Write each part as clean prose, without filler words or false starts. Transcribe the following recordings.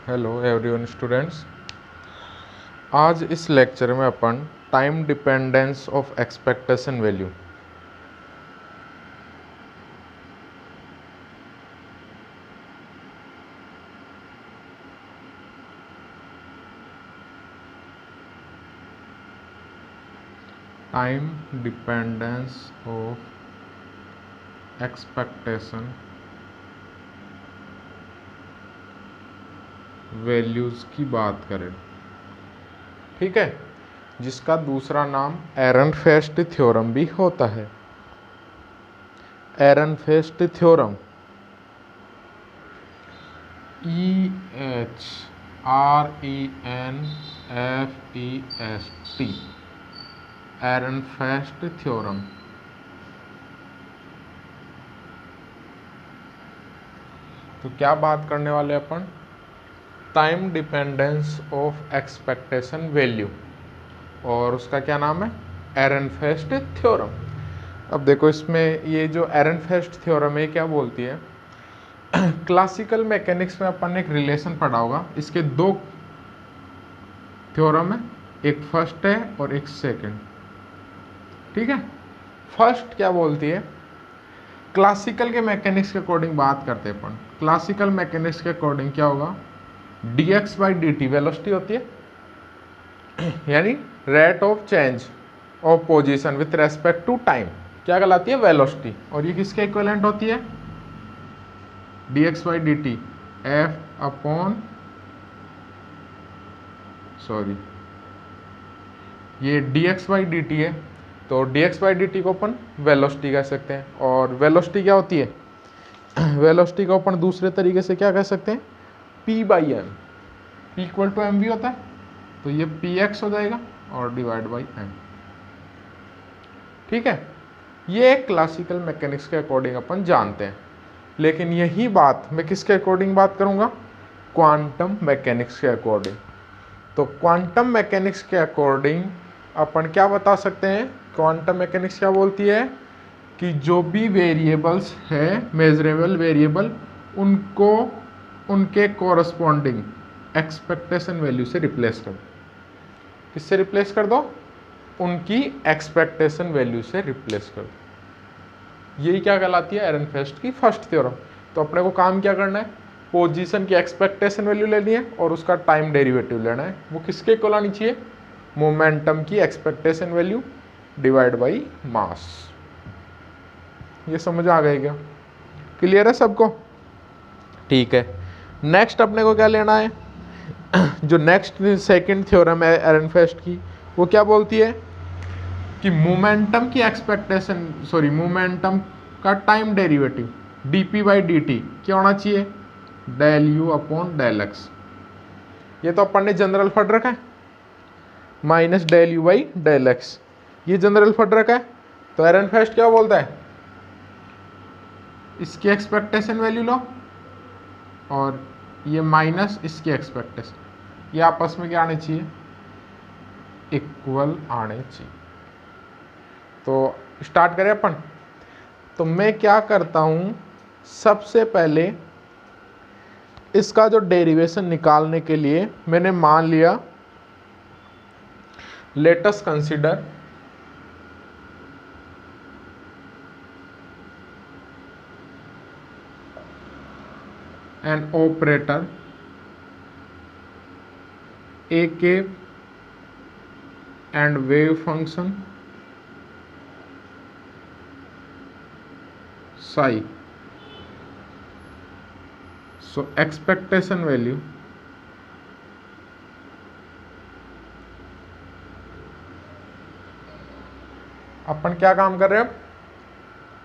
Hello everyone students. आज इस lecture में अपन time dependence of expectation value time dependence of expectation values की बात करें, ठीक है, जिसका दूसरा नाम एरनफेस्ट थ्योरम भी होता है। Ehrenfest theorem EHRENFEST Ehrenfest theorem. तो क्या बात करने वाले अपन? Time dependence of expectation value, और उसका क्या नाम है? Ehrenfest theorem. अब देखो, इसमें ये जो एरनफेस्ट थ्योरम है क्या बोलती है? क्लासिकल मैकेनिक्स में अपन ने एक रिलेशन पढ़ा होगा। इसके दो थ्योरम है, एक फर्स्ट है और एक सेकंड, ठीक है। फर्स्ट क्या बोलती है? क्लासिकल के मैकेनिक्स के अकॉर्डिंग बात करते हैं अपन। क्लासिकल मैकेनिक्स के अकॉर्डिंग क्या होगा? dx बाई dt वेलोसिटी होती है, यानी rate of change of position with respect to time क्या कहलाती है? वेलोसिटी। और ये किसके इक्विवेलेंट होती है? dx by dt f upon ये dx बाई dt है, तो dx बाई dt को अपन वेलोसिटी कह सकते हैं। और वेलोसिटी क्या होती है? वेलोसिटी को अपन दूसरे तरीके से क्या कह सकते हैं? p by m, p equal to m v होता है, तो ये px हो जाएगा और डिवाइड बाई m, ठीक है। ये क्लासिकल मैकेनिक्स के अकॉर्डिंग अपन जानते हैं। लेकिन यही बात मैं किसके अकॉर्डिंग बात करूंगा? क्वांटम मैकेनिक्स के अकॉर्डिंग। तो क्वांटम मैकेनिक्स के अकॉर्डिंग अपन क्या बता सकते हैं? क्वांटम मैकेनिक्स क्या बोलती है कि जो भी वेरिएबल्स है, मेजरेबल वेरिएबल, उनको उनके कोरस्पॉन्डिंग एक्सपेक्टेशन वैल्यू से रिप्लेस कर दो। किससे रिप्लेस कर दो? उनकी एक्सपेक्टेशन वैल्यू से रिप्लेस कर दो। यही क्या कहलाती है? एरनफेस्ट की फर्स्ट थ्योरम। तो अपने को काम क्या करना है? पोजीशन की एक्सपेक्टेशन वैल्यू लेनी है और उसका टाइम डेरिवेटिव लेना है। वो किसके इक्वल आनी चाहिए? मोमेंटम की expectation value divide by mass. ये समझ आ गई क्या? क्लियर है सबको? ठीक है। नेक्स्ट अपने को क्या लेना है? जो नेक्स्ट सेकंड थ्योरम है एरनफेस्ट की, वो क्या बोलती है कि मोमेंटम की एक्सपेक्टेशन, मोमेंटम का time derivative dp by dt क्या होना चाहिए? Del u upon del x. ये तो अपन ने जनरल पढ़ रखा है, minus del u by del x, ये जनरल पढ़ रखा है। तो एरनफेस्ट क्या बोलता है? इसकी एक्सपेक्टेशन वैल्यू लो और ये माइनस इसकी एक्सपेक्टेशन, ये आपस में क्या आने चाहिए? इक्वल आने चाहिए। तो स्टार्ट करें अपन। तो मैं क्या करता हूं, सबसे पहले इसका जो डेरिवेशन निकालने के लिए मैंने मान लिया, late us consider an operator ak and wave function psi. So expectation value अपन क्या काम कर रहे हैं?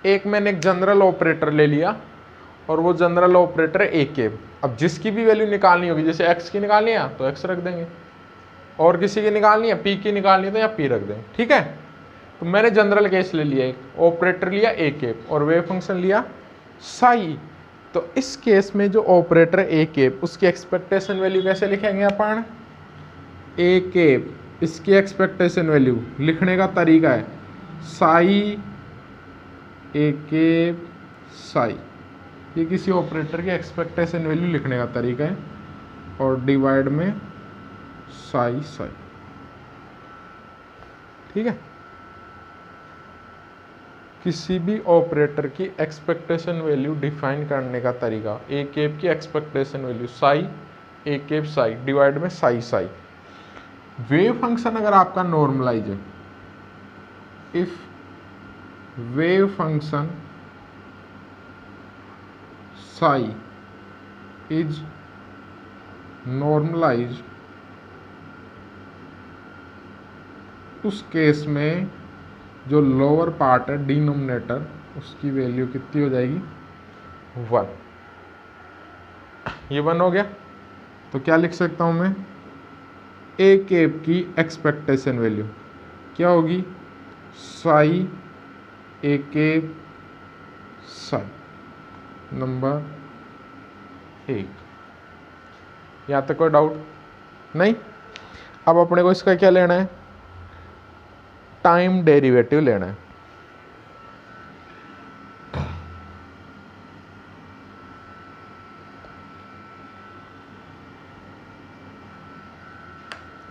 एक मैंने एक जनरल ऑपरेटर ले लिया और वो जनरल ऑपरेटर है ए के। अब जिसकी भी वैल्यू निकालनी होगी, जैसे एक्स की निकालनी है तो एक्स रख देंगे, और किसी की निकालनी है पी की निकालनी है तो या पी रख देंगे, ठीक है। तो मैंने जनरल केस ले लिया, एक ऑपरेटर लिया ए के और वेव फंक्शन लिया साई। तो इस केस में जो ऑपरेटर ए के, उसकी एक्सपेक्टेशन वैल्यू कैसे लिखेंगे अपन? ए के, इसकी एक्सपेक्टेशन वैल्यू लिखने का तरीका है साई ए के साई। ये किसी ऑपरेटर की एक्सपेक्टेशन वैल्यू लिखने का तरीका है। और डिवाइड में साई साई। ठीक है, किसी भी ऑपरेटर की एक्सपेक्टेशन वैल्यू डिफाइन करने का तरीका, ए केप की expectation value psi, A cap psi divide में साई साई। वेव फंक्शन अगर आपका नॉर्मलाइज है, if wave function psi is normalize, उस केस में जो लोअर पार्ट है डिनोमिनेटर, उसकी वैल्यू कितनी हो जाएगी 1। ये 1 हो गया, तो क्या लिख सकता हूं मैं, ए केप की एक्सपेक्टेशन वैल्यू क्या होगी, Sai A cap Sai. Number 1। यहाँ तक कोई डाउट नहीं। अब अपने को इसका क्या लेना है, टाइम डेरिवेटिव लेना है।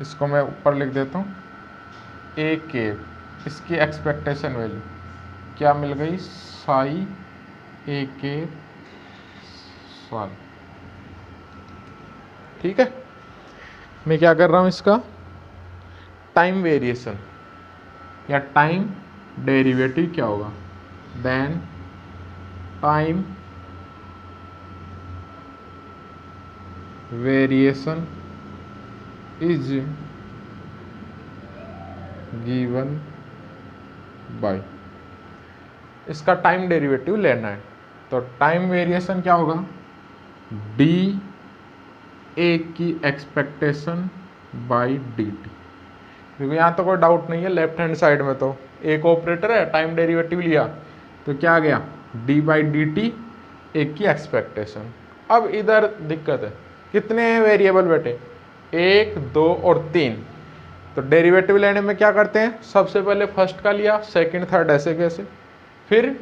इसको मैं ऊपर लिख देता हूँ, ए केप, इसकी एक्सपेक्टेशन वैल्यू क्या मिल गई, साई ए केप साई। ठीक है, मैं क्या कर रहा हूँ, इसका टाइम वेरिएशन या टाइम डेरिवेटिव क्या होगा, then time variation is given by, इसका टाइम डेरिवेटिव लेना है। तो टाइम वेरिएशन क्या होगा, डी ए की एक्सपेक्टेशन बाय डी टी। क्योंकि यहाँ तो कोई डाउट नहीं है, लेफ्ट हैंड साइड में तो एक ऑपरेटर है, टाइम डेरिवेटिव लिया तो क्या आ गया, डी बाई डी टी, एक की एक्सपेक्टेशन। अब इधर दिक्कत है, कितने वेरिएबल बेटे, 1 2 और 3। तो डेरिवेटिव लेने में क्या करते हैं, सबसे पहले फर्स्ट का लिया, सेकंड थर्ड ऐसे कैसे, फिर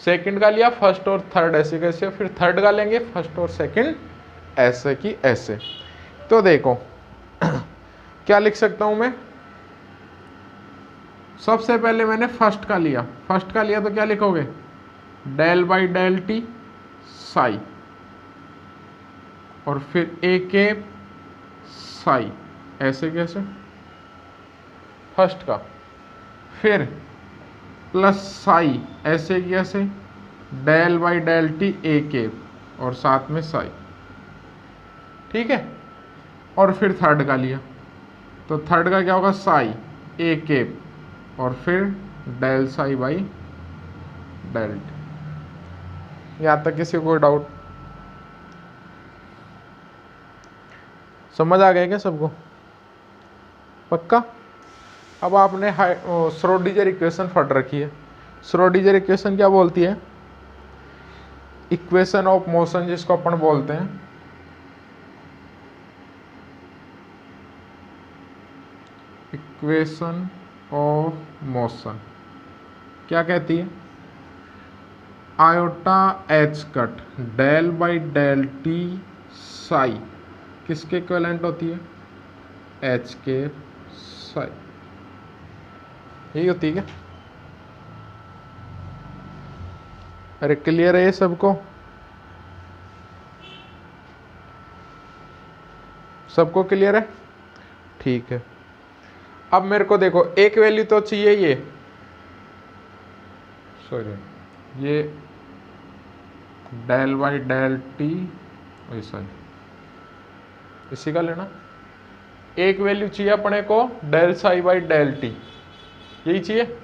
सेकंड का लिया, फर्स्ट और थर्ड ऐसे कैसे, फिर थर्ड का लेंगे, फर्स्ट और सेकंड ऐसे की ऐसे। तो देखो क्या लिख सकता हूं मैं, सबसे पहले मैंने फर्स्ट का लिया, तो क्या लिखोगे, del by del t psi, और फिर ए केप साई ऐसे कैसे, फर्स्ट का, फिर प्लस साई ऐसे की ऐसे, del by del t A cap और साथ में साई। ठीक है, और फिर थर्ड का लिया, तो थर्ड का क्या होगा, साई ए केप और फिर del psi by del t. यहाँ तक किसी को कोई डाउट, समझ आ गया क्या सबको, पक्का। अब आपने श्रोडिंगर इक्वेशन पढ़ रखी है। श्रोडिंगर इक्वेशन क्या बोलती है, इक्वेशन ऑफ मोशन जिसको अपन बोलते हैं, इक्वेशन ऑफ मोशन क्या कहती है, iota h cut del by del t psi किसके इक्विवेलेंट होती है, एच के साई। यही होती है क्या, अरे क्लियर है ये सबको, सबको क्लियर है, ठीक है। अब मेरे को देखो एक वैल्यू तो चाहिए, ये सॉरी ये डेल बाई डेल टी ऐसा इसी का लेना, एक वैल्यू चाहिए अपने को del psi by del t, यही चाहिए,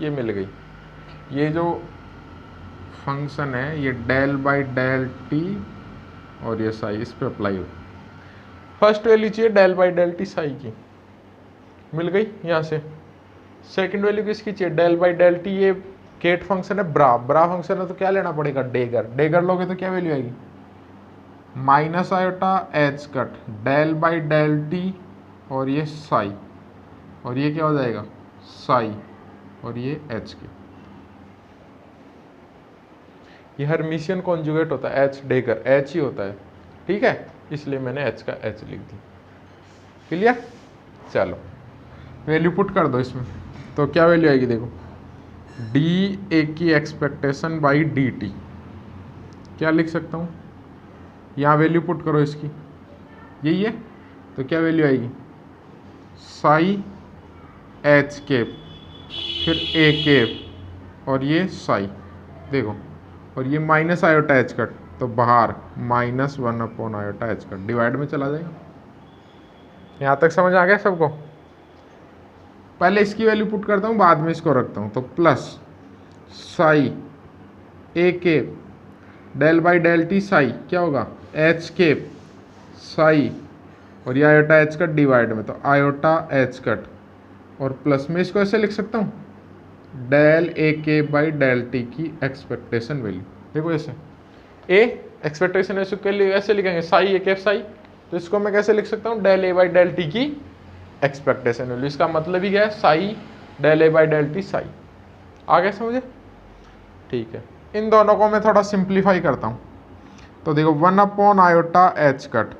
ये मिल गई। ये जो फंक्शन है ये डेल बाई डेल टी और ये साई इस पे अप्लाई हो, फर्स्ट वैल्यू चाहिए del by del t psi की, मिल गई यहाँ से। सेकंड वैल्यू किसकी चाहिए, डेल बाई डेल टी, ये केट फंक्शन है, ब्रा फंक्शन है, तो क्या लेना पड़ेगा, डेगर लोगे तो क्या वैल्यू आएगी, minus iota h cut del by del t और ये साई, और ये क्या हो जाएगा साई और ये एच के। ये हर्मिशियन कॉन्जुगेट होता है, एच डेगर एच ही होता है, ठीक है। इसलिए मैंने h का h लिख दी। क्लियर? चलो वैल्यू पुट कर दो इसमें, तो क्या वैल्यू आएगी देखो, डी ए की एक्सपेक्टेशन बाई डी टी, क्या लिख सकता हूँ, यहाँ वैल्यू पुट करो इसकी, यही है, तो क्या वैल्यू आएगी, साई एच केप फिर ए केप और ये साई, देखो, और ये माइनस आयोटा एच कट, तो बाहर -1 upon iota h cut divide में चला जाएगा। यहाँ तक समझ आ गया सबको? पहले इसकी वैल्यू पुट करता हूँ, बाद में इसको रखता हूँ, तो plus psi A cap del by del t psi क्या होगा, एच केप साई और ये आयोटा एच कट डिवाइड में, तो आयोटा एच कट, और प्लस में इसको ऐसे लिख सकता हूँ, del A cap by del t की एक्सपेक्टेशन वैल्यू। देखो ऐसे ए एक्सपेक्टेशन वैल्यू के लिए ऐसे लिखेंगे साई ए केप साई, तो इसको मैं कैसे लिख सकता हूँ, del A by del t की एक्सपेक्टेशन वैल्यू। इसका मतलब ही क्या है, psi del A by del t psi. आ गया समझे? ठीक है, इन दोनों को मैं थोड़ा सिंप्लीफाई करता हूँ, तो देखो 1 upon iota h cut,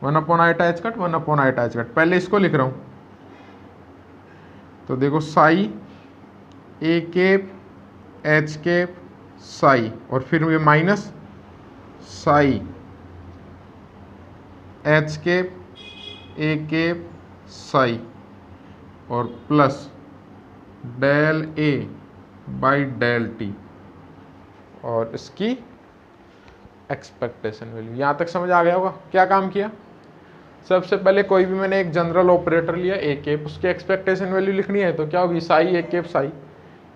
1 upon iota h cut, 1 upon iota h cut, पहले इसको लिख रहा हूँ, तो देखो psi A cap H cap psi, और फिर ये minus psi H cap A cap psi और plus del A by del t और इसकी एक्सपेक्टेशन वैल्यू। यहाँ तक समझ आ गया होगा क्या काम किया? सबसे पहले कोई भी मैंने एक जनरल ऑपरेटर लिया ए केप, उसकी एक्सपेक्टेशन वैल्यू लिखनी है, तो क्या होगी, साई ए केप साई,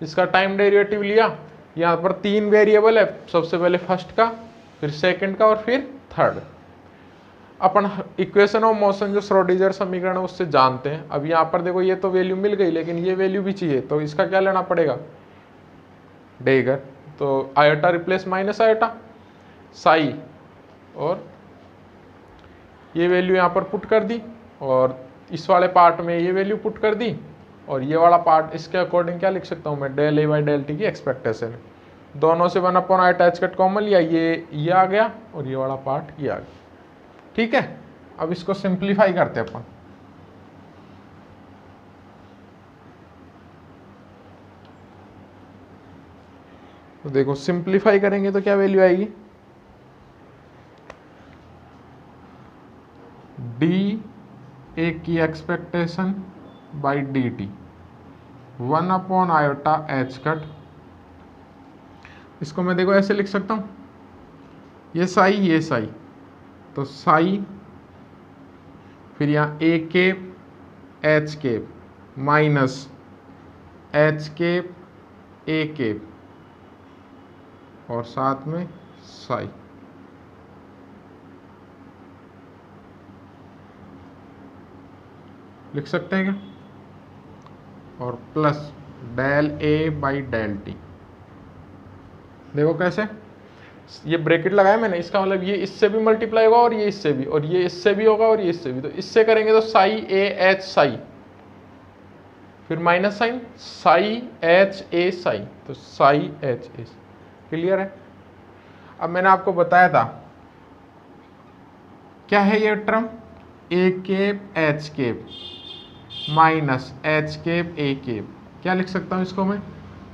इसका टाइम डेरिवेटिव लिया, यहाँ पर 3 वेरिएबल है, सबसे पहले फर्स्ट का, फिर सेकंड का और फिर third. Upon equation of motion जो श्रोडिंगर समीकरण है उससे जानते हैं। अब यहाँ पर देखो ये तो वैल्यू मिल गई, लेकिन ये वैल्यू भी चाहिए, तो इसका क्या लेना पड़ेगा, डेगर, तो iota replace minus iota Sai, और ये वैल्यू यहाँ पर पुट कर दी, और इस वाले पार्ट में ये वैल्यू पुट कर दी, और ये वाला पार्ट इसके अकॉर्डिंग क्या लिख सकता हूँ मैं, del A by del t की एक्सपेक्टेशन। दोनों से 1 upon iota h cut common लिया, ये आ गया और ये वाला पार्ट ये आ गया। ठीक है, अब इसको सिंप्लीफाई करते हैं अपन, तो देखो सिंप्लीफाई करेंगे तो क्या वैल्यू आएगी, डी ए की expectation by d t 1 upon iota h cut, इसको मैं देखो ऐसे लिख सकता हूँ, ये साई, तो साई फिर यहाँ A cap H cap minus H cap A cap और साथ में साई, लिख सकते हैं क्या, और plus del A by del t. देखो कैसे, ये ब्रैकेट लगाया मैंने, इसका मतलब ये इससे भी मल्टीप्लाई होगा और ये इससे भी, और ये इससे भी होगा और ये इससे भी, तो इससे करेंगे तो साई ए एच साई, फिर minus sign psi h A psi, तो साई एच ए। क्लियर है? अब मैंने आपको बताया था क्या है ये term, A cap H cap minus H cap A cap, क्या लिख सकता हूँ इसको मैं,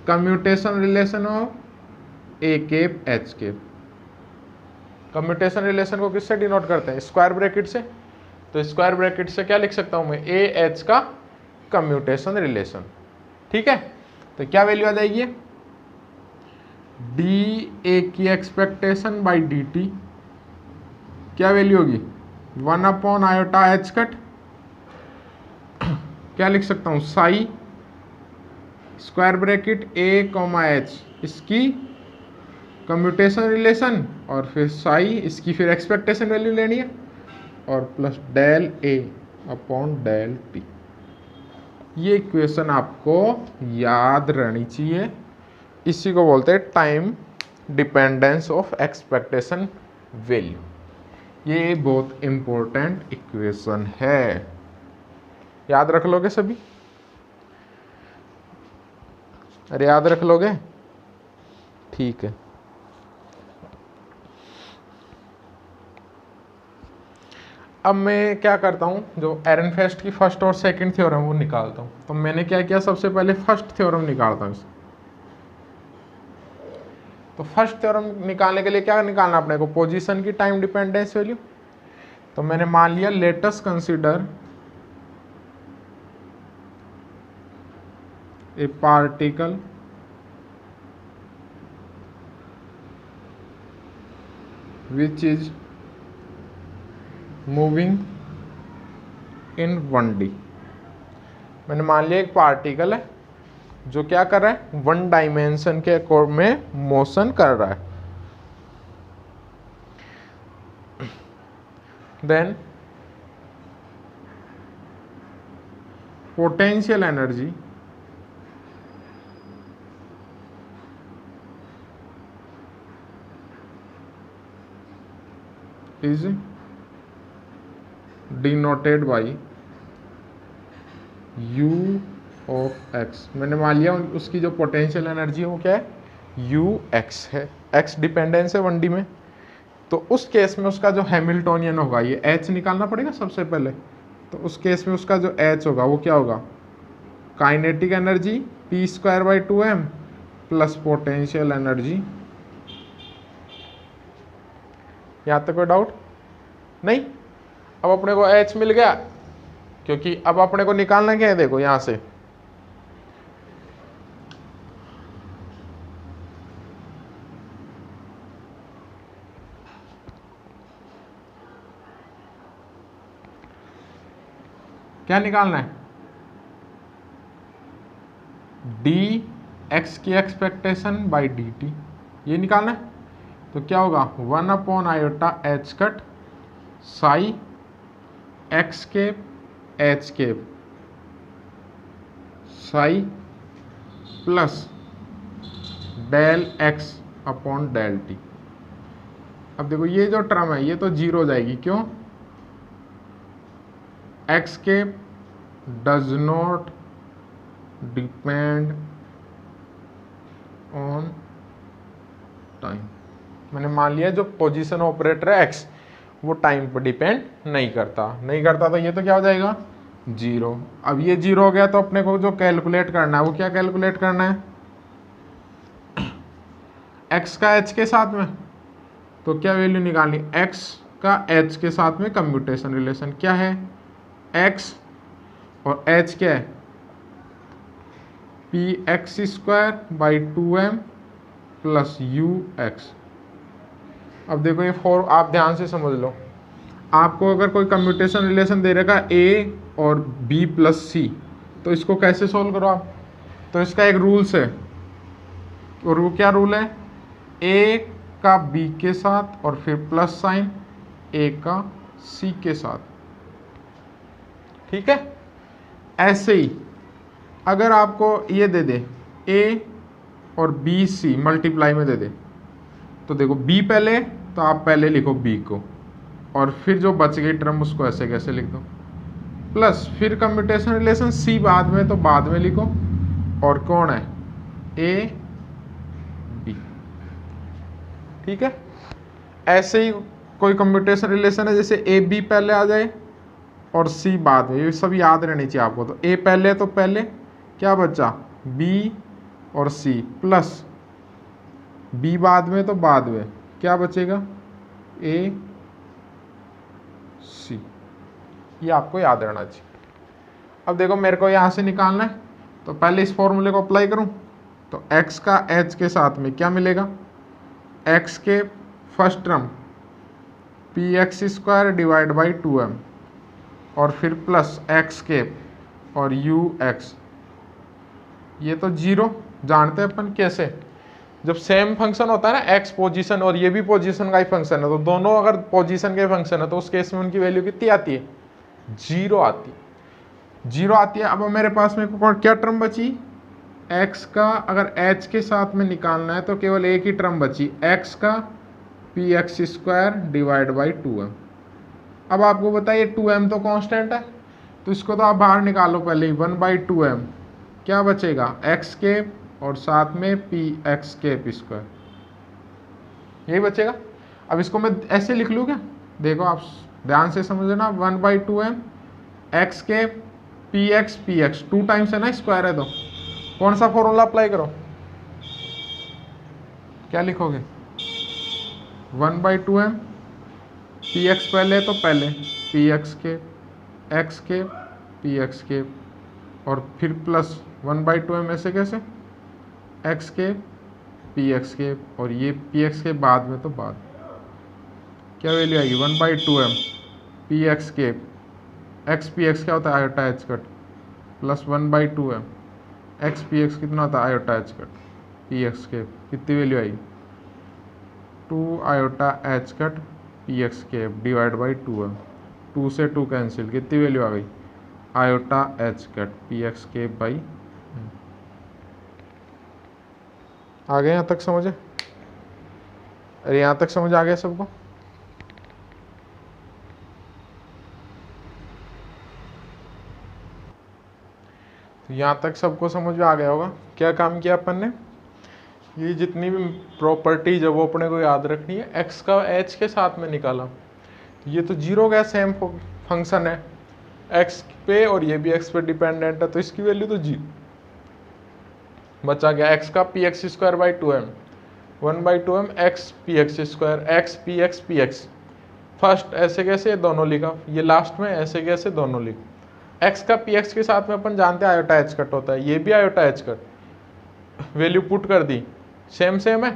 commutation relation of A cap H cap. Commutation relation को किससे डिनोट करते हैं, स्क्वायर ब्रैकेट से, तो स्क्वायर ब्रैकेट से क्या लिख सकता हूँ मैं, ए एच का कम्यूटेशन रिलेशन। ठीक है, तो क्या वैल्यू आ जाएगी, डी ए की एक्सपेक्टेशन बाई डी टी, क्या वैल्यू होगी, 1 अपॉन आयोटा एच कट, क्या लिख सकता हूँ, साई स्क्वायर ब्रैकेट ए कॉमा एच, इसकी कम्यूटेशन रिलेशन, और फिर साई इसकी फिर एक्सपेक्टेशन वैल्यू लेनी है, और plus del A upon del t. ये इक्वेशन आपको याद रहनी चाहिए, इसी को बोलते हैं time dependence of expectation value. ये बहुत इंपॉर्टेंट इक्वेशन है, याद रख लोगे सभी? अरे याद रख लोगे? ठीक है, अब मैं क्या करता हूँ, जो एरनफेस्ट की फर्स्ट और सेकंड थ्योरम वो निकालता हूँ। तो मैंने क्या किया, सबसे पहले फर्स्ट थ्योरम निकालता हूँ। तो फर्स्ट थ्योरम निकालने के लिए क्या निकालना अपने को, पोजीशन की टाइम डिपेंडेंस वैल्यू। तो मैंने मान लिया late us consider A particle which is moving in 1D। मैंने मान लिया एक पार्टिकल है जो क्या कर रहा है, 1 डायमेंशन के अकॉर्ड में मोशन कर रहा है। Then potential energy is denoted by u of x। मैंने मान लिया उसकी जो पोटेंशियल एनर्जी है वो क्या है, ux है, x डिपेंडेंस है 1D में। तो उस केस में उसका जो हैमिल्टोनियन होगा, ये h निकालना पड़ेगा सबसे पहले। तो उस केस में उसका जो h होगा वो क्या होगा, kinetic energy p²/2m plus potential energy. यहाँ तक कोई डाउट नहीं। अब अपने को h मिल गया, क्योंकि अब अपने को निकालना क्या है, देखो यहां से क्या निकालना है, डी एक्स की एक्सपेक्टेशन बाई डी टी, ये निकालना है। तो क्या होगा, 1/i h psi x cap H cap psi plus del x upon del t. अब देखो ये जो टर्म है ये तो जीरो हो जाएगी, क्यों, x cap does not depend on time. मैंने मान लिया जो पोजीशन ऑपरेटर है एक्स वो टाइम पर डिपेंड नहीं करता, तो ये तो क्या हो जाएगा, जीरो। अब ये जीरो हो गया तो अपने को जो कैलकुलेट करना है वो क्या कैलकुलेट करना है, एक्स का एच के साथ में। तो क्या वैल्यू निकालनी, एक्स का एच के साथ में कम्यूटेशन रिलेशन क्या है, एक्स और एच क्या है, px²/2m प्लस ux। अब देखो ये फोर आप ध्यान से समझ लो, आपको अगर कोई कम्यूटेशन रिलेशन दे रखा a और b प्लस सी, तो इसको कैसे सोल्व करो आप, तो इसका एक रूल्स है, और वो क्या रूल है, a का b के साथ और फिर प्लस साइन a का c के साथ, ठीक है। ऐसे ही अगर आपको ये दे दे a और b c मल्टीप्लाई में दे दे, तो देखो b पहले, तो आप पहले लिखो b को, और फिर जो बच गई टर्म उसको ऐसे कैसे लिख दो, प्लस फिर कम्यूटेशन रिलेशन c बाद में, तो बाद में लिखो, और कौन है a b, ठीक है। ऐसे ही कोई कम्यूटेशन रिलेशन है, जैसे ए बी पहले आ जाए और सी बाद में, ये सब याद रहनी चाहिए आपको। तो ए पहले, तो पहले क्या बचा, बी और सी, प्लस बी बाद में, तो बाद में क्या बचेगा, ए सी। ये आपको याद रहना चाहिए। अब देखो मेरे को यहाँ से निकालना है, तो पहले इस फॉर्मूले को अप्लाई करूँ, तो x का h के साथ में क्या मिलेगा, x के फर्स्ट टर्म px²/2m और फिर प्लस x केप और ux। ये तो जीरो जानते हैं अपन कैसे, जब सेम फंक्शन होता है ना, x पोजीशन और ये भी पोजीशन का ही फंक्शन है, तो दोनों अगर पोजीशन के फंक्शन है तो उस केस में उनकी वैल्यू कितनी आती है, जीरो आती है। अब मेरे पास में क्या टर्म बची, x का अगर h के साथ में निकालना है तो केवल एक ही टर्म बची, x का px²/2m। अब आपको बताइए 2m तो कांस्टेंट है, तो इसको तो आप बाहर निकालो पहले ही, 1/2m क्या बचेगा, x केप और साथ में px केप स्क्वायर, यही बचेगा। अब इसको मैं ऐसे लिख लूँ क्या, देखो आप ध्यान से समझना, 1/2m एक्स के पी एक्स 2 टाइम्स है ना, स्क्वायर है तो कौन सा फॉर्मूला अप्लाई करो, क्या लिखोगे, 1/2m पी एक्स पहले तो पहले पी एक्स के पी एक्स के और फिर प्लस 1/2m ऐसे कैसे एक्स के पी एक्स के और ये पी एक्स के बाद में तो बाद, क्या वैल्यू आएगी 1/2m पी एक्स के एक्स पी एक्स क्या होता है iota h cut plus 1/2m x p x कितना होता है iota h cut p x के, कितनी वैल्यू आई 2 iota h cut p x के डिवाइड बाई 2m, 2 से 2 कैंसिल, कितनी वैल्यू आ गई iota h cut p x के बाई, आ गए यहाँ तक समझे, अरे यहाँ तक समझ आ गया सबको। तो यहाँ तक सबको समझ में आ गया होगा क्या काम किया अपन ने, ये जितनी भी प्रॉपर्टीज है वो अपने को याद रखनी है, एक्स का एच के साथ में निकाला, ये तो जीरो का सेम फंक्शन है एक्स पे और ये भी एक्स पे डिपेंडेंट है, तो इसकी वैल्यू तो जी बचा गया एक्स का p x square by 2m 1/2m x p x square x p x first ऐसे कैसे ये दोनों लिखा, ये लास्ट में ऐसे कैसे दोनों लिखा, एक्स का पी एक्स के साथ में अपन जानते हैं आयोटा एच कट होता है, ये भी iota h cut, value put कर दी सेम है,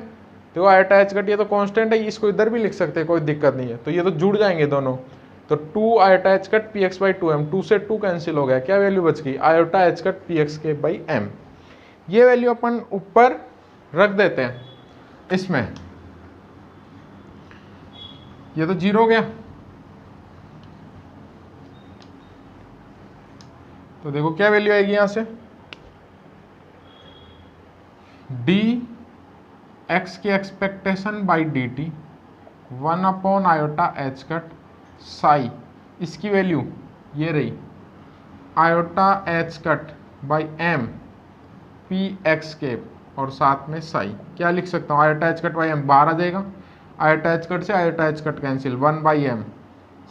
तो आयोटा एच कट ये तो कांस्टेंट है, इसको इधर भी लिख सकते हैं कोई दिक्कत नहीं है, तो ये तो जुड़ जाएंगे दोनों, तो 2 iota h cut p x by 2m 2 से 2 कैंसिल हो गया, क्या वैल्यू बच गई iota h cut p x के बाई m, ये वैल्यू अपन ऊपर रख देते हैं इसमें, ये तो जीरो हो गया, तो देखो क्या वैल्यू आएगी यहां से डी एक्स की expectation by d t 1 iota h cut psi, इसकी वैल्यू ये रही iota h cut by m p x cap और साथ में साई, क्या लिख सकता हूँ iota h cut by m बाहर आ जाएगा, आयोटा एच कट से iota h cut cancel 1/m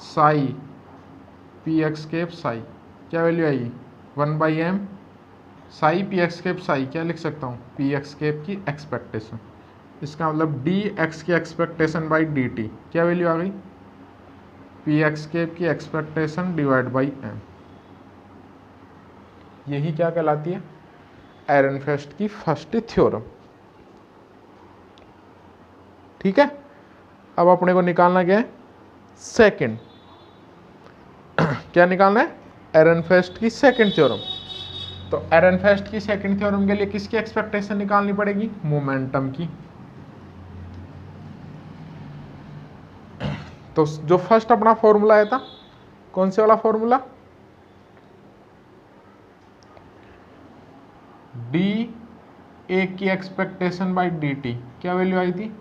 psi p x cap psi, क्या वैल्यू आएगी 1/m psi p x cap psi, क्या लिख सकता हूँ पी एक्स केप की एक्सपेक्टेशन, इसका मतलब डी एक्स की एक्सपेक्टेशन बाई डी टी, क्या वैल्यू आ गई पी एक्स केप की एक्सपेक्टेशन डिवाइड बाई एम, यही क्या कहलाती है एरनफेस्ट की फर्स्ट थ्योरम। ठीक है, अब अपने को निकालना क्या है सेकंड, क्या निकालना है एरनफेस्ट की सेकंड थ्योरम, तो एरनफेस्ट की सेकंड थ्योरम के लिए किसकी एक्सपेक्टेशन निकालनी पड़ेगी मोमेंटम की, तो जो फर्स्ट अपना फॉर्मूला आया था कौन से वाला फॉर्मूला डी ए की एक्सपेक्टेशन बाई डी टी, क्या वैल्यू आई थी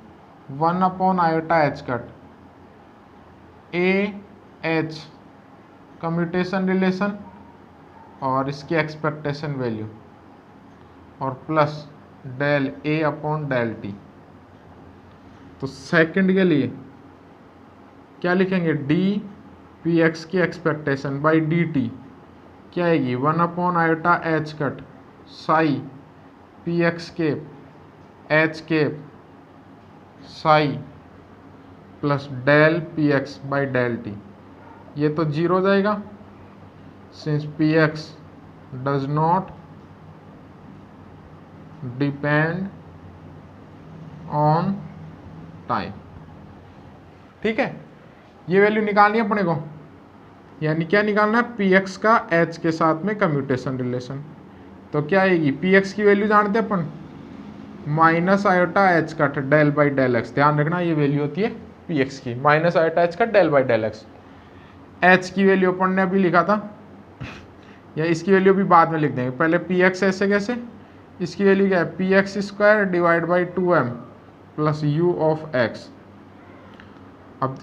1 iota h cut A h commutation relation और इसकी एक्सपेक्टेशन वैल्यू और plus del A upon del t, तो सेकंड के लिए क्या लिखेंगे डी पी एक्स की एक्सपेक्टेशन बाई डी टी क्या आएगी 1 iota h cut psi p x cap H cap psi plus del p x by del t, ये तो जीरो हो जाएगा since P x does not depend on time. ठीक है, ये वैल्यू निकालनी है अपने को, यानी क्या निकालना है पी एक्स का एच के साथ में कम्यूटेशन रिलेशन, तो क्या आएगी पी एक्स की वैल्यू जानते हैं अपन minus iota h cut del by del x, ध्यान रखना ये वैल्यू होती है पी एक्स की minus iota h cut del by del x, H की वैल्यू अपन ने अभी लिखा था या इसकी वैल्यू भी बाद में लिख देंगे, पहले पी एक्स ऐसे कैसे, इसकी वैल्यू क्या है p x square divide by 2m plus u of x, अब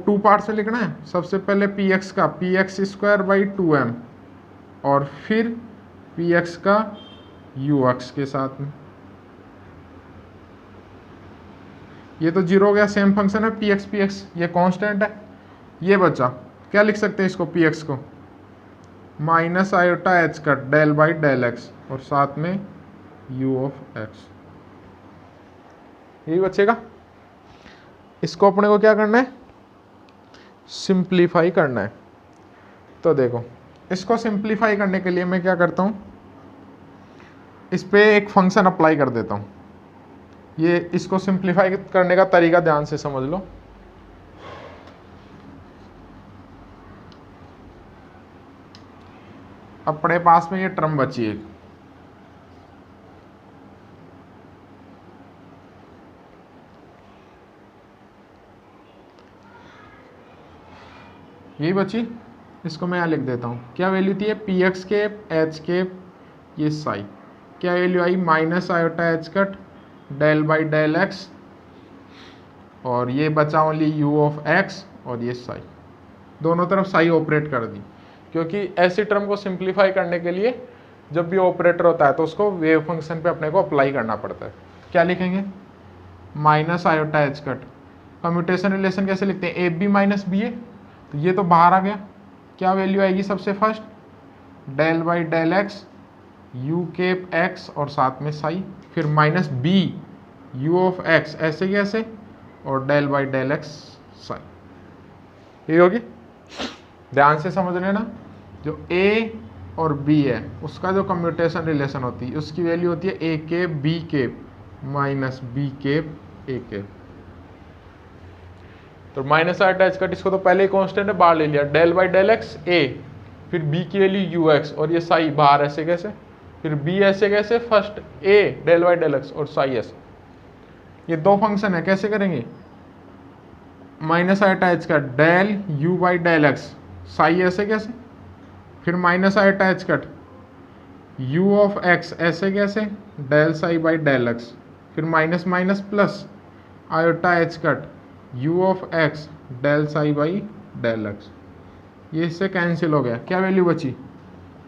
टू पार्ट से लिखना है, सबसे पहले पी एक्स का p x square by 2m और फिर पी एक्स का यू एक्स के साथ में, ये तो जीरो हो गया सेम फंक्शन है पी एक्स ये कांस्टेंट है, ये बचा, क्या लिख सकते हैं इसको, पी एक्स को minus iota h cut del by del x और साथ में यू ऑफ एक्स, यही बचेगा। इसको अपने को क्या करना है, सिंप्लीफाई करना है। तो देखो इसको सिंप्लीफाई करने के लिए मैं क्या करता हूँ, इस पे एक फंक्शन अप्लाई कर देता हूँ। ये इसको सिंप्लीफाई करने का तरीका ध्यान से समझ लो। अपने पास में ये टर्म बची है, यही बची, इसको मैं यहाँ लिख देता हूँ। क्या वैल्यू थी, p x cap H cap ये साई, क्या वैल्यू आई minus iota h cut del by del x और ये बचा ओनली यू ऑफ एक्स और ये साई, दोनों तरफ साई ऑपरेट कर दी, क्योंकि ऐसी टर्म को सिंप्लीफाई करने के लिए जब भी ऑपरेटर होता है तो उसको वेव फंक्शन पे अपने को अप्लाई करना पड़ता है। क्या लिखेंगे, minus iota h cut, commutation relation कैसे लिखते हैं, ए बी माइनस बी ए, तो ये तो बाहर आ गया। क्या वैल्यू आएगी सबसे first, del by del x u cap x और साथ में साई, फिर minus b u of x ऐसे कैसे और del by del x psi, ये होगी। ध्यान से समझ लेना, जो ए और बी है उसका जो कम्यूटेशन रिलेशन होती है उसकी वैल्यू होती है A cap B cap minus B cap A cap. तो माइनस आयोटा एच कट, इसको तो पहले ही कांस्टेंट है बाहर ले लिया, del by del x A, फिर बी की वैल्यू यू एक्स और ये साई बाहर ऐसे कैसे, फिर बी ऐसे कैसे, first A del by del x और साई ऐसे, ये दो फंक्शन है, कैसे करेंगे, minus iota h cut del u by del x psi ऐसे कैसे, फिर minus iota h cut u of x ऐसे कैसे del psi by del x, फिर minus minus plus iota h cut u of x del psi by del x, ये इससे cancel हो गया। क्या वैल्यू बची,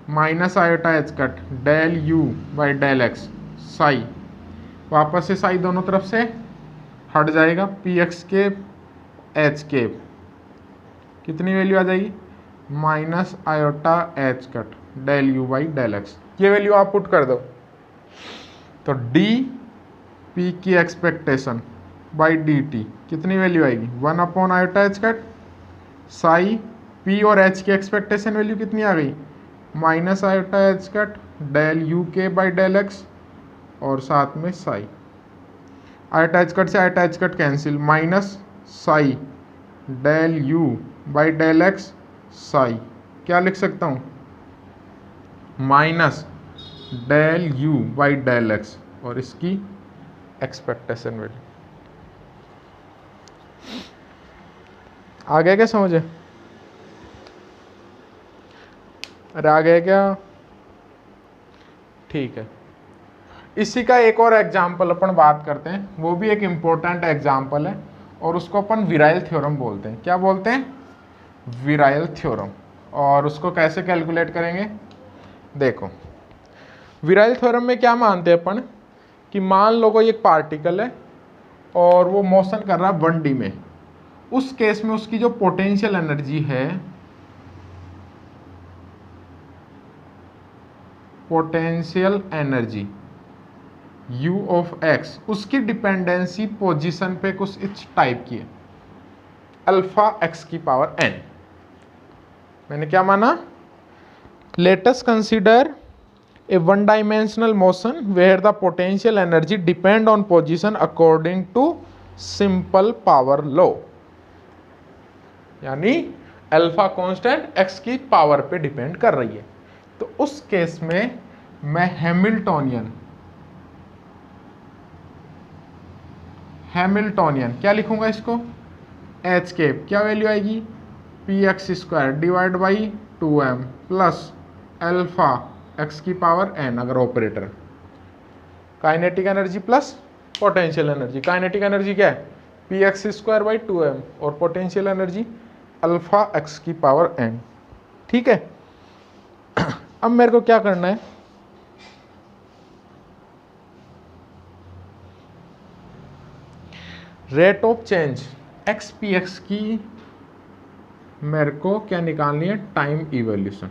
minus iota h cut del u by del x psi, वापस से psi दोनों तरफ से हट जाएगा, p x cap H cap, कितनी वैल्यू आ जाएगी, minus iota h cut del u by del x, ये वैल्यू आप पुट कर दो। तो डी पी की एक्सपेक्टेशन बाई डी टी कितनी वैल्यू आएगी, 1 upon iota h cut psi, p और एच की एक्सपेक्टेशन वैल्यू कितनी आ गई, minus iota h cut del u के बाई डेल एक्स और साथ में साई, आयोटा एच कट से iota h cut cancel, minus psi del u by del x psi, क्या लिख सकता हूँ, minus del u by del x और इसकी एक्सपेक्टेशन वैल्यू। आ गया क्या समझे, अरे आ गया क्या, ठीक है। इसी का एक और एग्जाम्पल अपन बात करते हैं, वो भी एक इम्पोर्टेंट एग्जाम्पल है और उसको अपन विराइल थ्योरम बोलते हैं। क्या बोलते हैं, विराइल थ्योरम। और उसको कैसे कैलकुलेट करेंगे, देखो विराइल थ्योरम में क्या मानते हैं अपन कि मान लो कोई एक पार्टिकल है और वो मोशन कर रहा है 1D में, उस केस में उसकी जो पोटेंशियल एनर्जी है, potential energy u of x, उसकी डिपेंडेंसी पोजीशन पे कुछ इस टाइप की है, अल्फा x की पावर n। मैंने क्या माना, let us consider a one dimensional motion where the potential energy depend on position according to simple power law, यानी अल्फा कांस्टेंट x की पावर पे डिपेंड कर रही है। तो उस केस में मैं हैमिल्टोनियन क्या लिखूंगा इसको, एच केप, क्या वैल्यू आएगी, P x square divide by 2m plus alpha x की पावर n, अगर operator, kinetic energy plus potential energy, kinetic energy क्या है, p x square by 2m और पोटेंशियल एनर्जी अल्फा एक्स की power n। ठीक है, अब मेरे को क्या करना है, rate of change x p x की मेरे को क्या निकालनी है, time evolution,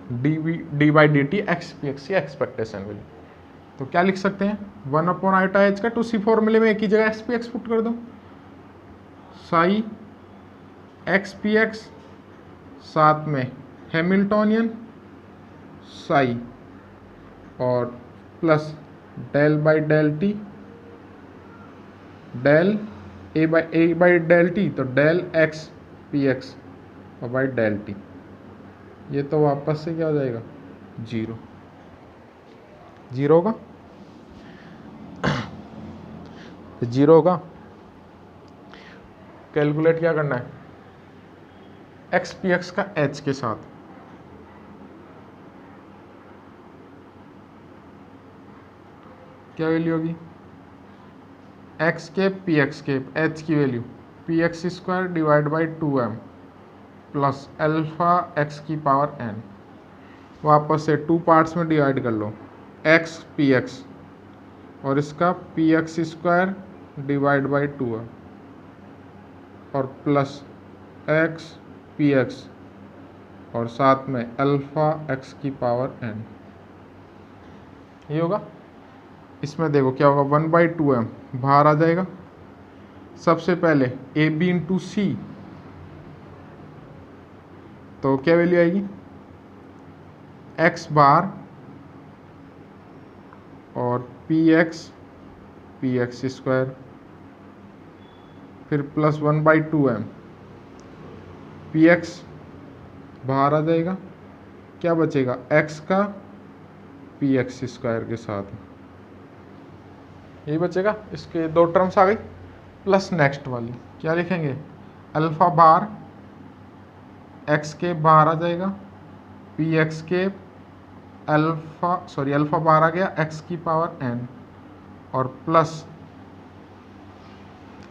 D by d T x p x की एक्सपेक्टेशन वैल्यू। तो क्या लिख सकते हैं, 1/i का उसी फॉर्मूले में एक ही जगह एक्स पी एक्स पुट कर दो, साई एक्स पी एक्स साथ में हैमिल्टोनियन साई और plus del by del t, del A by del t, तो डेल एक्स पी एक्स और बाई डेल टी, ये तो वापस से क्या हो जाएगा, जीरो, जीरो होगा, जीरो होगा। कैलकुलेट क्या करना है, एक्स पी एक्स का एच के साथ, क्या वैल्यू होगी, x cap p x cap, h की value p x square divide by 2m plus alpha x की पावर n, वापस से 2 पार्ट्स में डिवाइड कर लो, एक्स पी एक्स और इसका P x square divide by 2m और प्लस एक्स पी एक्स और साथ में अल्फा एक्स की पावर n, ये होगा। इसमें देखो क्या होगा, 1/2m बाहर आ जाएगा, सबसे पहले ए बी इंटू सी, तो क्या वैल्यू आएगी, एक्स बार और पी एक्स स्क्वायर, फिर प्लस 1/2m, पी एक्स बाहर आ जाएगा, क्या बचेगा, एक्स का पी एक्स स्क्वायर के साथ, यही बचेगा। इसके 2 टर्म्स आ गई, प्लस नेक्स्ट वाली क्या लिखेंगे, अल्फा बार एक्स के बाहर आ जाएगा, पी एक्स के अल्फा बाहर आ गया, एक्स की पावर n और प्लस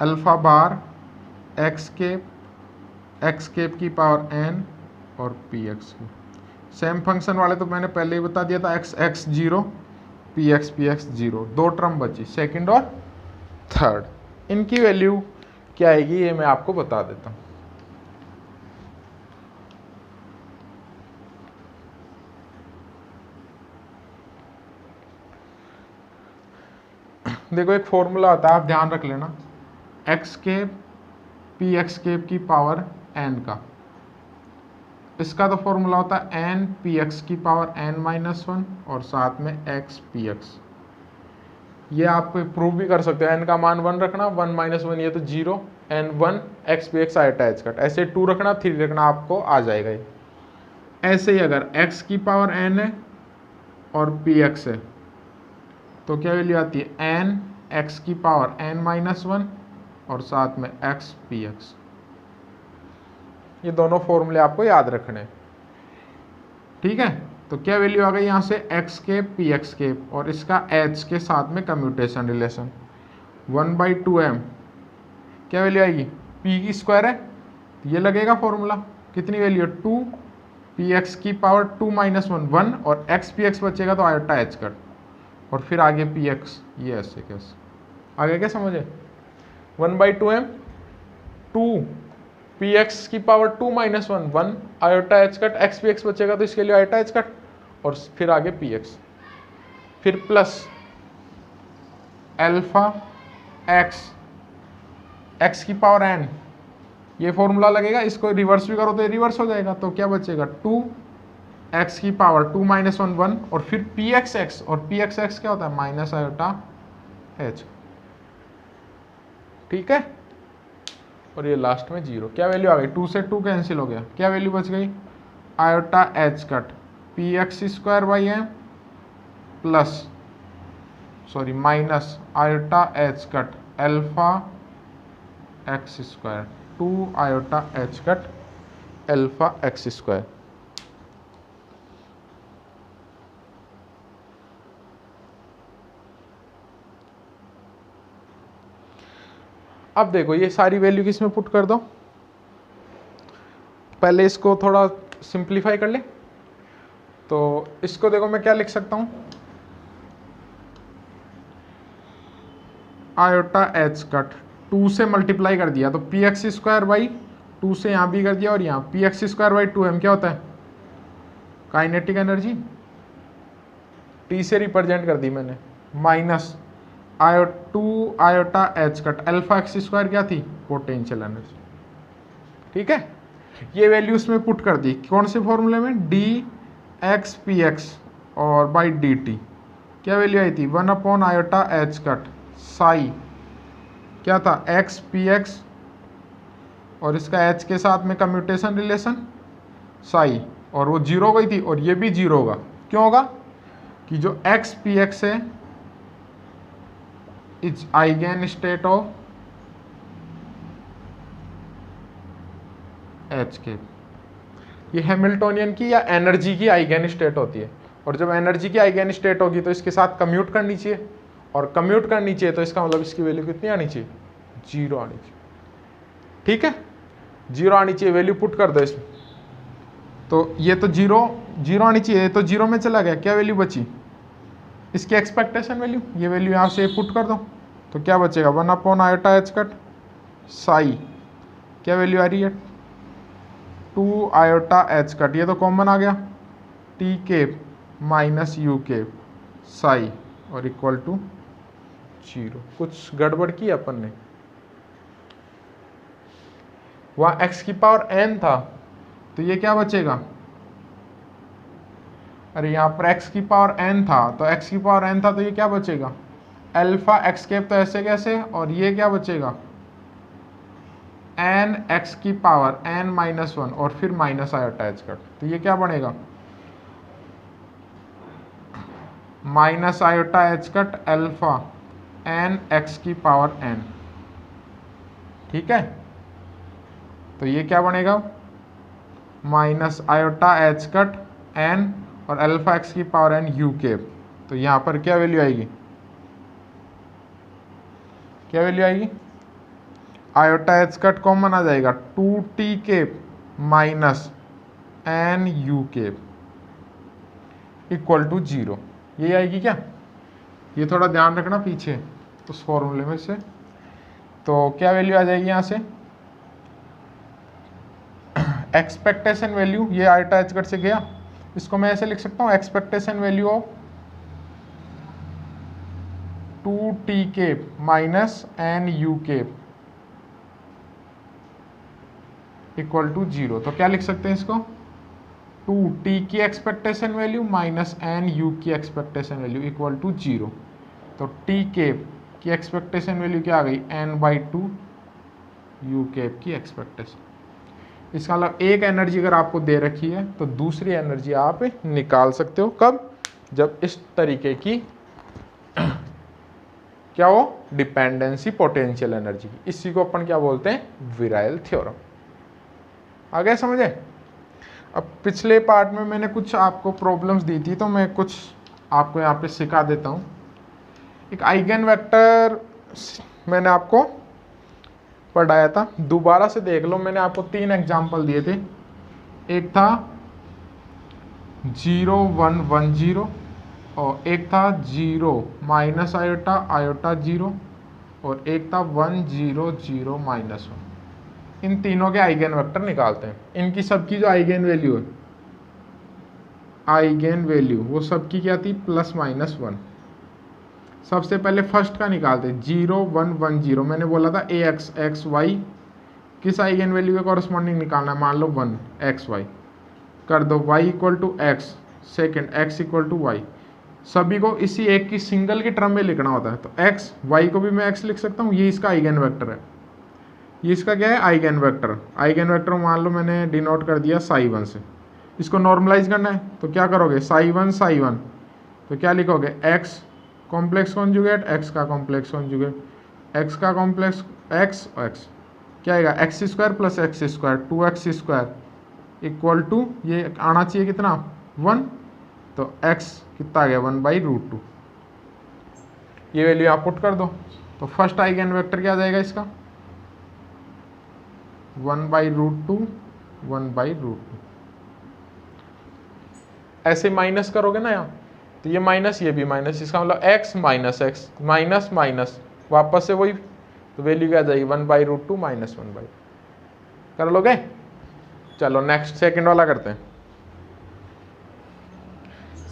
अल्फा बार एक्स केप की पावर n और पी एक्स की। सेम फंक्शन वाले तो मैंने पहले ही बता दिया था, x x zero, p x zero, 2 term बची, सेकंड और थर्ड। इनकी वैल्यू क्या आएगी ये मैं आपको बता देता हूँ। देखो एक फॉर्मूला आता है, आप ध्यान रख लेना, x cap p x cap की पावर n का, इसका तो फॉर्मूला होता है n पी एक्स की पावर n-1 और साथ में x पी एक्स। ये आप प्रूव भी कर सकते हो, n का मान 1 रखना, 1-1 ये तो 0, n1 x पी एक्स आई अटैच कट, ऐसे 2 रखना, 3 रखना, आपको आ जाएगा ये। ऐसे ही अगर x की पावर n है और पी एक्स है तो क्या वैल्यू आती है, n x की पावर n-1 और साथ में x पी एक्स। ये दोनों फॉर्मूले आपको याद रखने, ठीक है। तो क्या वैल्यू आ गई यहाँ से, x cap p x cap और इसका h के साथ में कम्यूटेशन रिलेशन, 1/2m, क्या वैल्यू आएगी, p की स्क्वायर है, ये लगेगा फॉर्मूला, कितनी वैल्यू है, 2 पी एक्स की पावर 2-1 1 और x पी एक्स बचेगा तो आयोटा h कट और फिर आगे पी एक्स, ये ऐसे कैसे आगे क्या समझे, 1/2m 2 पी एक्स की power 2-1 1 iota h cut, x p x बचेगा तो इसके लिए आयोटा एच कट और फिर आगे पी एक्स, फिर प्लस अल्फा एक्स की पावर n, ये फॉर्मूला लगेगा, इसको रिवर्स भी करो तो ये रिवर्स हो जाएगा, तो क्या बचेगा, 2 एक्स की पावर 2-1 1 और फिर पी एक्स और पी एक्स क्या होता है, माइनस आयोटा एच, ठीक है। और ये लास्ट में 0, क्या वैल्यू आ गई, 2 से 2 कैंसिल हो गया, क्या वैल्यू बच गई, iota h cut p x square by m plus minus iota h cut alpha x square, 2 iota h cut alpha x square. अब देखो ये सारी वैल्यू किसमें पुट कर दो, पहले इसको थोड़ा सिंप्लीफाई कर ले, तो इसको देखो मैं क्या लिख सकता हूं, आयोटा एच कट 2 से मल्टीप्लाई कर दिया तो पी एक्स स्क्वायर बाई 2 से यहाँ भी कर दिया और यहाँ P x square by 2m क्या होता है, काइनेटिक एनर्जी, टी से रिप्रेजेंट कर दी मैंने, minus two iota h cut alpha x square क्या थी, पोटेंशियल एनर्जी। ठीक है, ये वैल्यू उसमें पुट कर दी, कौन से फॉर्मूले में, डी एक्स पी एक्स और बाई डी टी क्या वैल्यू आई थी, 1 upon iota h cut Sai क्या था, एक्स पी एक्स और इसका एच के साथ में कम्यूटेशन रिलेशन साई, और वो जीरो हो गई थी और ये भी जीरो होगा। क्यों होगा, कि जो एक्स पी एक्स है is eigen state of H के, ये हैमिल्टोनियन की या एनर्जी की आइगन स्टेट होती है, और जब एनर्जी की आइगन स्टेट होगी तो इसके साथ कम्यूट करनी चाहिए, और कम्यूट करनी चाहिए तो इसका मतलब इसकी वैल्यू कितनी आनी चाहिए, 0 आनी चाहिए। ठीक है, 0 आनी चाहिए, वैल्यू पुट कर दो इसमें, तो ये तो 0 आनी चाहिए, ये तो 0 में चला गया, क्या वैल्यू बची, इसकी एक्सपेक्टेशन वैल्यू, ये वैल्यू यहाँ से पुट कर दो तो क्या बचेगा, 1 upon iota h cut Sai क्या वैल्यू आ रही है, 2 आयोटा एच कट, ये तो कॉमन आ गया, t cap minus u cap psi और इक्वल टू 0। कुछ गड़बड़ की अपन ने, वहाँ x की पावर n था तो ये क्या बचेगा, अरे यहाँ पर x की पावर n था तो x की पावर n था तो ये क्या बचेगा, अल्फा एक्स केप, तो ऐसे कैसे, और ये क्या बचेगा, n x की पावर n माइनस 1 और फिर माइनस आयोटा एच कट, तो ये क्या बनेगा, minus iota h cut alpha n x की पावर n। ठीक है, तो ये क्या बनेगा, minus iota h cut n और अल्फा एक्स की पावर n यू केप, तो यहाँ पर क्या वैल्यू आएगी, क्या वैल्यू आएगी, आयोटा एच कट कॉमन आ जाएगा, 2t cap minus n u cap equal to 0, ये आएगी क्या, ये थोड़ा ध्यान रखना पीछे उस फॉर्मूले में से, तो क्या वैल्यू आ जाएगी यहाँ से, एक्सपेक्टेशन वैल्यू, ये आयोटा एच कट से गया, इसको मैं ऐसे लिख सकता हूँ, expectation value of 2t cap minus n u cap equal to 0, तो क्या लिख सकते हैं इसको, 2t की expectation value minus n u की एक्सपेक्टेशन वैल्यू इक्वल टू 0, तो t केप की एक्सपेक्टेशन वैल्यू क्या आ गई, n/2 u केप की एक्सपेक्टेशन। इसका मतलब एक एनर्जी अगर आपको दे रखी है तो दूसरी एनर्जी आप निकाल सकते हो, कब, जब इस तरीके की क्या हो, डिपेंडेंसी पोटेंशियल एनर्जी की, इसी को अपन क्या बोलते हैं, विराइल थ्योरम। आ गया समझे। अब पिछले पार्ट में मैंने कुछ आपको प्रॉब्लम्स दी थी तो मैं कुछ आपको यहाँ पे सिखा देता हूँ। एक आइगन वेक्टर मैंने आपको पढ़ाया था, दोबारा से देख लो, मैंने आपको 3 एग्जाम्पल दिए थे, एक था 0 1 1 0 और एक था 0 माइनस आयोटा आयोटा 0 और एक था 1 0 0 माइनस 1। इन तीनों के आइगन वेक्टर निकालते हैं, इनकी सबकी जो आइगन वैल्यू है, आइगन वैल्यू वो सबकी क्या थी, ±1। सबसे पहले फर्स्ट का निकालते हैं, 0 1 1 0, मैंने बोला था ax x y किस आइगन वैल्यू के कॉरस्पॉन्डिंग निकालना है, मान लो 1 x y कर दो, y equal to x, second x equal to y, सभी को इसी एक की सिंगल की टर्म में लिखना होता है, तो x y को भी मैं x लिख सकता हूँ, ये इसका आइगन वेक्टर है, ये इसका क्या है, आइगन वेक्टर। आइगन वेक्टर मान लो मैंने डिनोट कर दिया साई 1 से, इसको नॉर्मलाइज करना है तो क्या करोगे, साई 1 तो क्या लिखोगे, x कॉम्प्लेक्स कॉन्जुगेट x का कॉम्प्लेक्स कॉन्जुगेट, x का कॉम्प्लेक्स x और x क्या आएगा, x square plus x square 2x square equal to, ये आना चाहिए कितना 1, तो x कितना आ गया 1/√2, ये वैल्यू आप पुट कर दो, तो फर्स्ट आइगन वेक्टर क्या आ जाएगा इसका 1/√2 1/√2। ऐसे माइनस करोगे ना यहाँ, तो ये माइनस ये भी माइनस, इसका मतलब x minus x minus minus वापस से वही, तो वैल्यू क्या आ जाएगी 1/√2 -1/, कर लोगे? चलो नेक्स्ट सेकंड वाला करते हैं।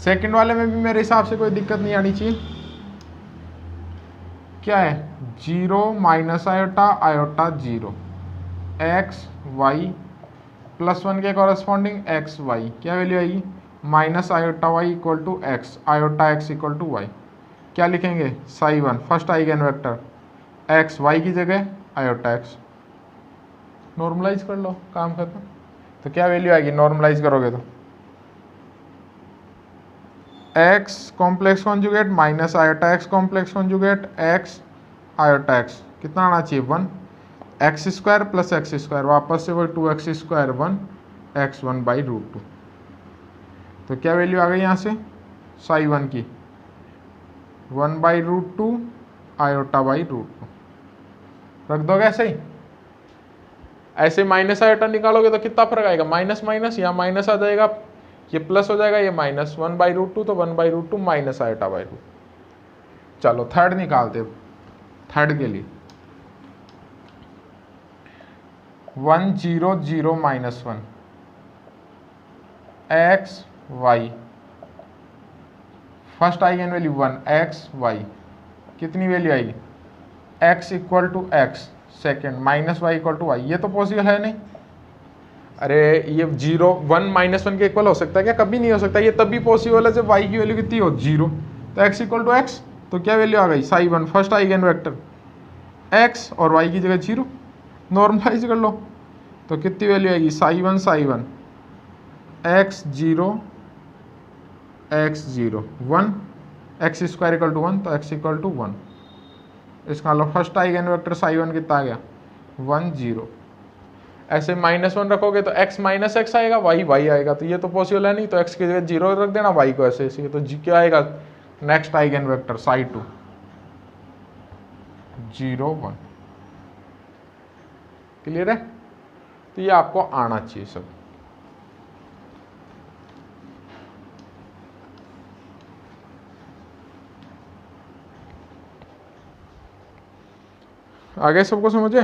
सेकंड वाले में भी मेरे हिसाब से कोई दिक्कत नहीं आनी चाहिए। क्या है? 0 minus iota iota 0 x y plus 1 के कॉरेस्पॉन्डिंग एक्स वाई क्या वैल्यू आएगी? Minus iota y equal to x iota x equal to y. क्या लिखेंगे? Psi 1 first eigenvector x y की जगह आयोटा एक्स। नॉर्मलाइज कर लो, काम खत्म। तो क्या वैल्यू आएगी नॉर्मलाइज करोगे तो? X complex conjugate minus iota x complex conjugate x iota x कितना आना चाहिए? 1 x square plus x square वापस से वही 2x square 1 x1 by root 2। तो क्या वैल्यू आ गई यहाँ से? साई 1 की 1 by root 2 iota by root 2 रख दोगे ऐसे ही। ऐसे माइनस आयोटा निकालोगे तो कितना फर्क आएगा? माइनस माइनस, यहाँ माइनस आ जाएगा, ये प्लस हो जाएगा, ये माइनस 1 बाई रूट 2 तो 1 by root 2 minus iota by root. चलो थर्ड निकालते, थर्ड के लिए 1 0 0 minus 1 x y first eigenvalue 1 x y कितनी वैल्यू आएगी? x equal to x second minus y equal to y. ये तो पॉसिबल है नहीं। अरे ये 0 1 माइनस 1 के इक्वल हो सकता है क्या? कभी नहीं हो सकता। ये तभी पॉसिबल है जब y की वैल्यू कितनी हो? 0। तो x इक्वल टू एक्स तो क्या वैल्यू आ गई? Sai 1 first eigen vector x और y की जगह 0। नॉर्मलाइज कर लो तो कितनी वैल्यू आएगी? Psi 1 x 0 1 x square equal to 1 तो x इक्वल टू 1। इसका लो फर्स्ट आइगन वेक्टर साई 1 कितना आ गया? 1 0। ऐसे -1 रखोगे तो x माइनस एक्स आएगा, y आएगा। तो ये तो पॉसिबल है नहीं, तो x की जगह 0 रख देना, y को ऐसे ऐसे। तो जी क्या आएगा? Next eigen vector Sai 2 0 1। Clear है? तो ये आपको आना चाहिए सब। आगे सबको समझे?